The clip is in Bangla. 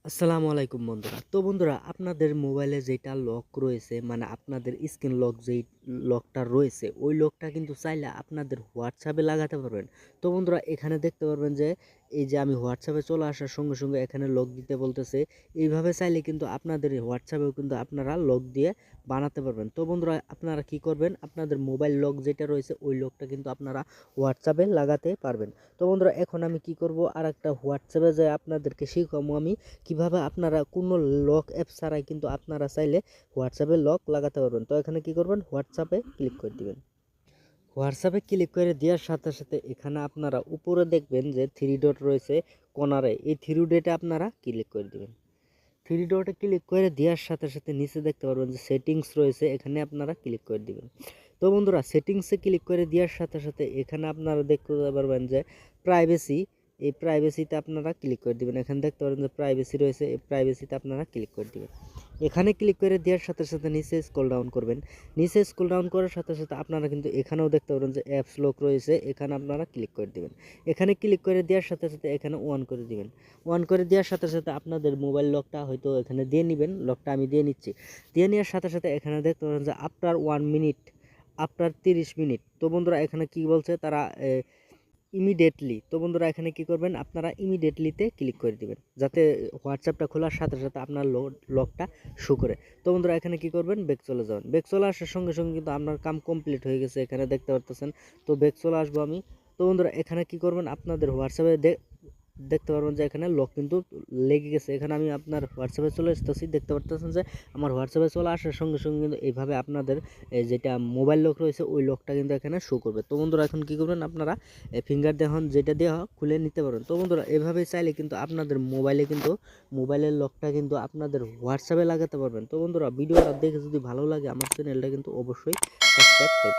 আসসালামু আলাইকুম বন্ধুরা। তো বন্ধুরা, আপনাদের মোবাইলে যেটা লক রয়েছে, মানে আপনাদের স্ক্রিন লক যেই লকটা রয়েছে, ওই লকটা কিন্তু চাইলে আপনাদের হোয়াটসঅ্যাপে লাগাতে পারবেন। তো বন্ধুরা, এখানে দেখতে পারবেন যে এই যে আমি হোয়াটসঅ্যাপে চলে আসার সঙ্গে সঙ্গে এখানে লক দিতে বলতেছে। এইভাবে চাইলে কিন্তু আপনাদের এই হোয়াটসঅ্যাপেও কিন্তু আপনারা লক দিয়ে বানাতে পারবেন। তো বন্ধুরা, আপনারা কি করবেন, আপনাদের মোবাইল লক যেটা রয়েছে ওই লকটা কিন্তু আপনারা হোয়াটসঅ্যাপে লাগাতে পারবেন। তো বন্ধুরা, এখন আমি কি করব, আরেকটা হোয়াটসঅ্যাপে যেয়ে আপনাদেরকে শিখাবো আমি কিভাবে আপনারা কোনো লক অ্যাপ ছাড়াই কিন্তু আপনারা চাইলে হোয়াটসঅ্যাপে লক লাগাতে পারবেন। তো এখানে কি করবেন, হোয়াটসঅ্যাপে ক্লিক করে দিবেন। হোয়াটসঅ্যাপে ক্লিক করে দেওয়ার সাথে সাথে এখানে আপনারা উপরে দেখবেন যে থ্রি ডট রয়েছে কর্নারে, এই থ্রি ডটে আপনারা ক্লিক করে দিবেন। থ্রি ডটে ক্লিক করে দেওয়ার সাথে সাথে নিচে দেখতে পারবেন যে সেটিংস রয়েছে, এখানে আপনারা ক্লিক করে দিবেন। তো বন্ধুরা, সেটিংসে ক্লিক করে দেওয়ার সাথে সাথে এখানে আপনারা দেখতে পারবেন যে প্রাইভেসি, এই প্রাইভেসিতে আপনারা ক্লিক করে দিবেন। এখানে দেখতে পারেন যে প্রাইভেসি রয়েছে, এই প্রাইভেসিতে আপনারা ক্লিক করে দিবেন। এখানে ক্লিক করে দেওয়ার সাথে সাথে নিচে স্ক্রল ডাউন করবেন। নিচে স্ক্রল ডাউন করার সাথে সাথে আপনারা কিন্তু এখানেও দেখতে পারেন যে অ্যাপস লক রয়েছে, এখানে আপনারা ক্লিক করে দিবেন। এখানে ক্লিক করে দেওয়ার সাথে সাথে এখানে অন করে দিবেন। অন করে দেওয়ার সাথে সাথে আপনাদের মোবাইল লকটা হয়তো এখানে দিয়ে নেবেন। লকটা আমি দিয়ে নিচ্ছি। দিয়ে নেওয়ার সাথে সাথে এখানে দেখতে পারেন যে আফটার 1 মিনিট, আফটার 30 মিনিট। তো বন্ধুরা, এখানে কি বলছে তারা ইমিডিয়েটলি। তো বন্ধুরা, এখানে কি করবেন, আপনারা ইমিডিয়েটলিতে ক্লিক করে দিবেন যাতে হোয়াটসঅ্যাপটা খোলার সাথে সাথে আপনার লকটা শো করে। তো বন্ধুরা, এখানে কি করবেন, ব্যাক চলে যাবেন। ব্যাক চলে আসার সঙ্গে সঙ্গে কিন্তু আপনার কাম কমপ্লিট হয়ে গেছে, এখানে দেখতে পারতেছেন। তো ব্যাক চলে আসবো আমি। তো বন্ধুরা, এখানে কি করবেন, আপনাদের হোয়াটসঅ্যাপে দেখতে পারবেন যে এখানে লক কিন্তু লেগে গেছে। এখানে আমি আপনার হোয়াটসঅ্যাপে চলে আসতেছি, দেখতে পারতেছেন যে আমার হোয়াটসঅ্যাপে চলে আসার সঙ্গে সঙ্গে কিন্তু এইভাবে আপনাদের যেটা মোবাইল লক রয়েছে ওই লকটা কিন্তু এখানে শো করবে। তো বন্ধুরা, এখন কি করবেন, আপনারা ফিঙ্গার দেওয়া যেটা দেওয়া খুলে নিতে পারবেন। তো বন্ধুরা, এভাবে চাইলে কিন্তু আপনাদের মোবাইলে কিন্তু মোবাইলের লকটা কিন্তু আপনাদের হোয়াটসঅ্যাপে লাগাতে পারবেন। তো বন্ধুরা, ভিডিওটা দেখে যদি ভালো লাগে আমার চ্যানেলটা কিন্তু অবশ্যই সাবস্ক্রাইব করবেন।